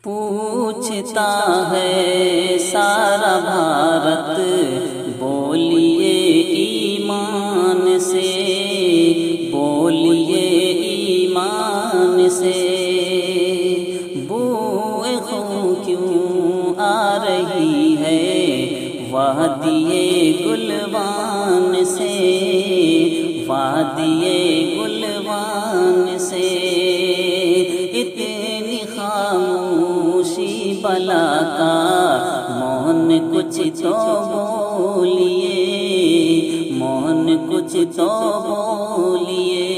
پوچھتا ہے سارا بھارت، بولیے ایمان سے، بولیے ایمان سے، بوئے خون کیوں آ رہی ہے وادیٔ گلوان سے، وادیٔ گلوان سے، اتنی خاموشی بلا کا مون کچھ تو بولیے، مون کچھ تو بولیے،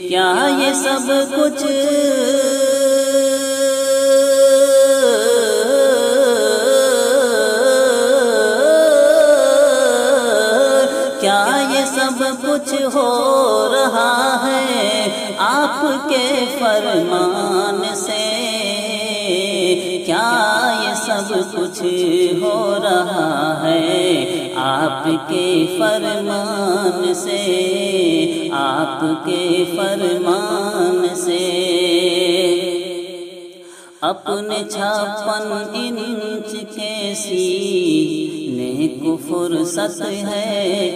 کیا یہ سب کچھ کیا یہ سب کچھ ہو رہا ہے آپ کے فرمان سے، کیا یہ سب کچھ ہو رہا ہے آپ کے فرمان سے، آپ کے فرمان سے، اپنے 56 انچ کے سینے کو فرصت ہے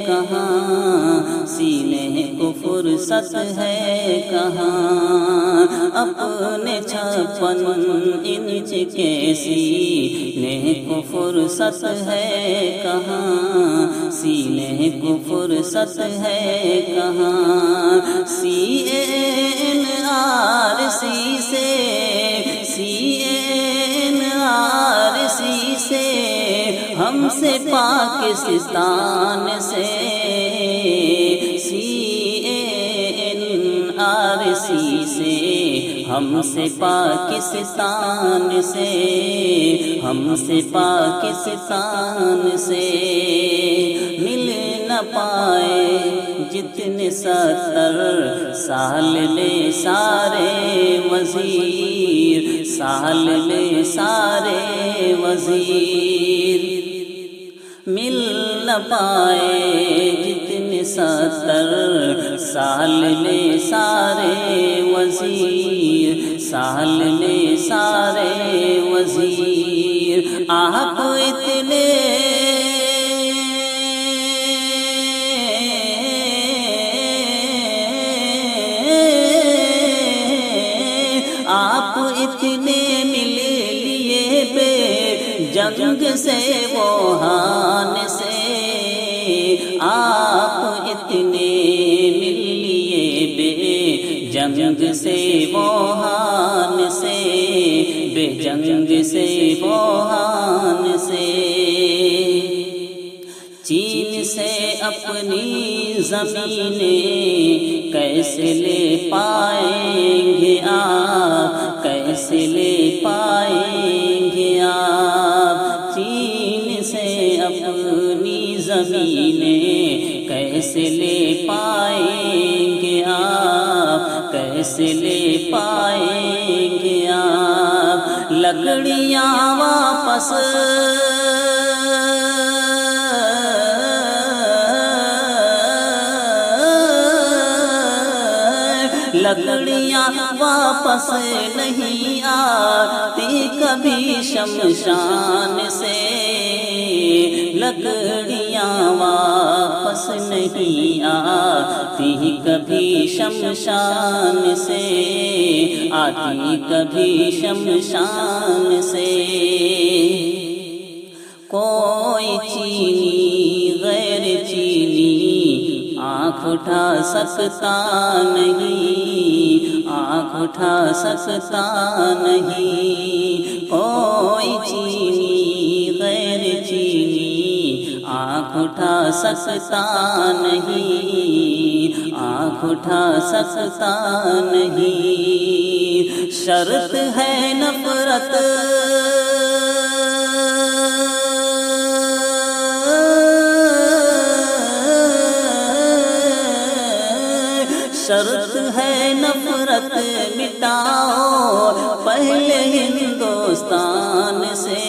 کہاں، سینے کو فرصت ہے کہاں، اپنے 56 انچ کے سینے کو فرصت ہے کہاں، سینے کو فرصت ہے کہاں، CNRC سے، CNRC سے، ہم سے پاکستان سے، CNRC سے، ہم سے پاکستان سے، ہم سے پاکستان سے، مل نہ پائے جتنے 70 سال لے سارے وزیر، سال لے سارے وزیر، مل نہ پائے جتنے 70 سال لے سارے وزیر، سال لے سارے وزیر، آپ اتنے مل لیے بے جنگ سے ووہان سے، آپ اتنے مل لیے بے جنگ سے ووہان سے، بے جنگ سے ووہان سے، چین سے اپنی زمینیں کیسے لے پائیں گے آپ، کیسے لے پائیں گے آپ، چین سے اپنی زمینیں کیسے لے پائیں گے آپ، کیسے لے پائیں گے آپ، لکڑیاں واپس لکڑیاں واپس نہیں آتی کبھی شمشان سے، لکڑیاں واپس نہیں آتی کبھی شمشان سے، آتی کبھی شمشان سے، کوئی چینی غیر چینی آنکھ اٹھا سکتا نہیں، آنکھ اٹھا سکتا نہیں، کوئی چینی غیر چینی آنکھ اٹھا سکتا نہیں، آنکھ اٹھا سکتا نہیں، شرط ہے نفرت شرط ہے نفرت مٹاؤ پہلے ہندوستان سے،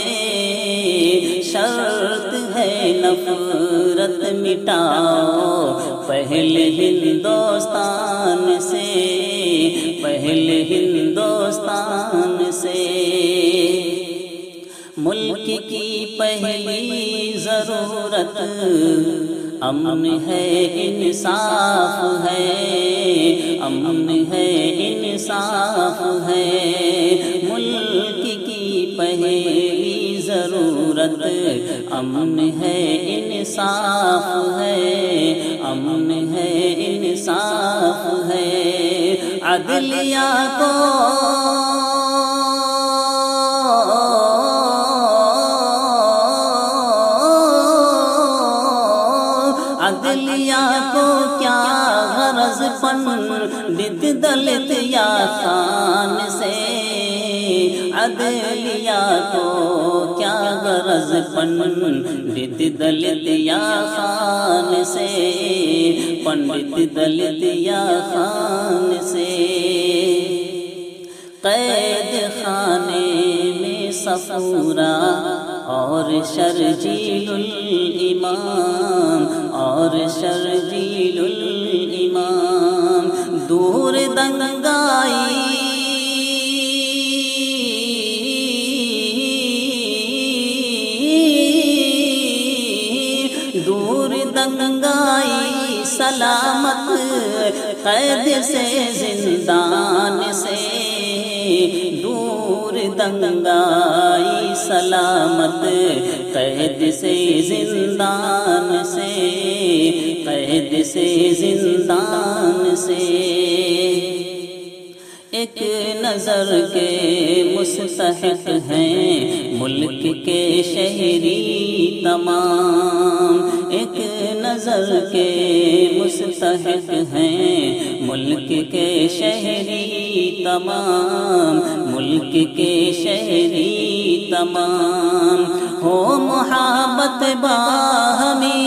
شرط ہے نفرت مٹاؤ پہلے ہندوستان سے، پہلے ہندوستان سے۔ کی پہلی ضرورت امن ہے، انصاف ہے، امن ہے، انصاف ہے۔ ملک کی پہلی ضرورت امن ہے، انصاف ہے، امن ہے، انصاف ہے۔ عدلیہ کو عدلیہ کو کیا غرض پنڈت دلت یا خان سے، عدلیہ کو کیا غرض پنڈت دلت یا خان سے، پنڈت دلت یا خان سے۔ قید خانے میں صفورہ اور شرجیل الامام، اور شرجیل الامام، دور دنگائی دور دنگائی سلامت قید سے زندان سے، دور دنگائی سلامت قید سے زندان سے، قید سے زندان سے۔ ایک نظر کے مستحق ہیں ملک کے شہری تمام، ایک نظر کے مستحق ہیں ملک کے شہری تمام، ملک کے شہری تمام۔ ہو محبت باہمی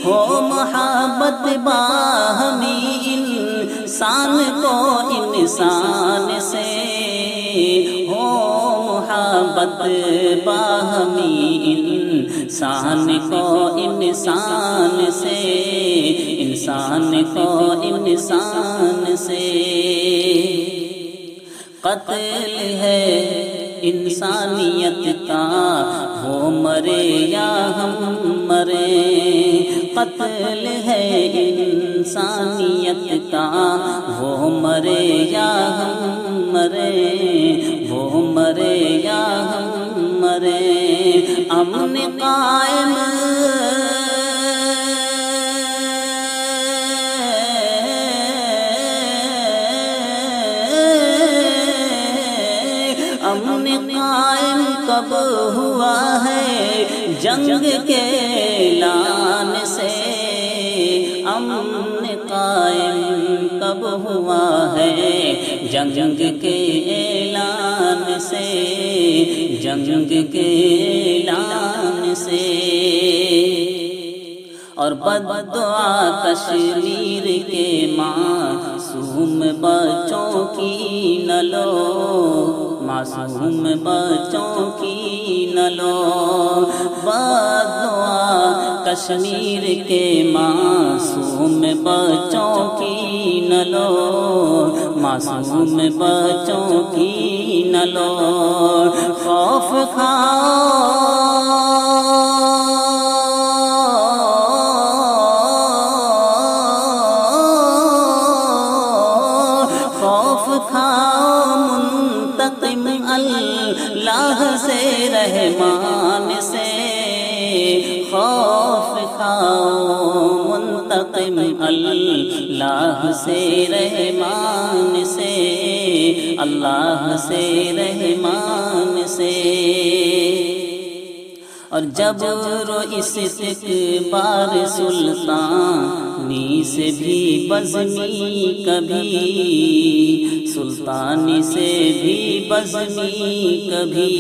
ہو محبت باہمی، انسان کو انسان سے، ہو محبت باہمی، انسان کو انسان سے، انسان کو انسان سے۔ قتل ہے انسانیت کا، وہ مرے یا ہم مرے، قتل ہے انسانیت کا، وہ مرے یا ہم مرے، وہ مرے یا ہم مرے۔ امن قائم امن قائم کب ہوا ہے جنگ کے اعلان سے، امن قائم کب ہوا ہے جنگ کے اعلان سے، جنگ کے اعلان سے۔ اور بددعا کشمیر کے معصوم بچوں کی نہ لو، معصوم بچوں کی نہ لو، بددعا کشمیر کے معصوم بچوں کی نہ لو، معصوم بچوں کی نہ لو۔ خوف کھاؤ منتقم اللہ سے رحمان سے، خوف کھاؤ منتقم اللہ سے رحمان سے، اللہ سے رحمان سے۔ اور جبر و استکبار سلطانی سے بھی بزمی کبھی، سلطانی سے بھی بزمی کبھی،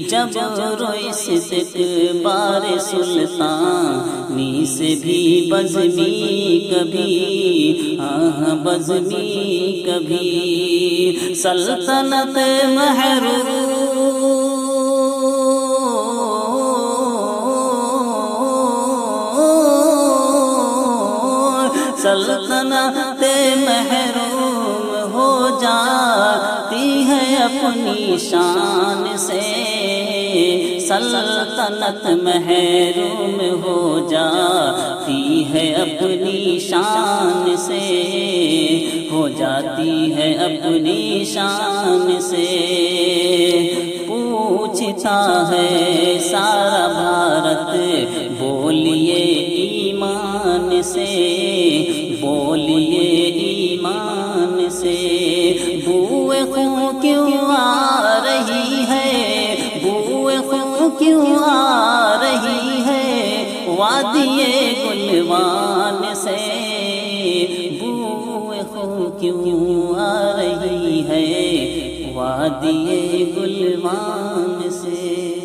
جبر و استکبار سلطانی سے بھی بزمی کبھی، ہاں بزمی کبھی۔ سلطنت محروم سلطنت محروم ہو جاتی ہے اپنی شان سے، سلطنت محروم ہو جاتی ہے اپنی شان سے، ہو جاتی ہے اپنی شان سے۔ پوچھتا ہے سارا بھارت بولیے ایمان سے، بولیے ایمان سے، بوئے خون کیوں آ رہی ہے، بوئے خون کیوں آ رہی ہے وادی گلوان سے، بوئے خون کیوں آ رہی ہے وادی گلوان سے۔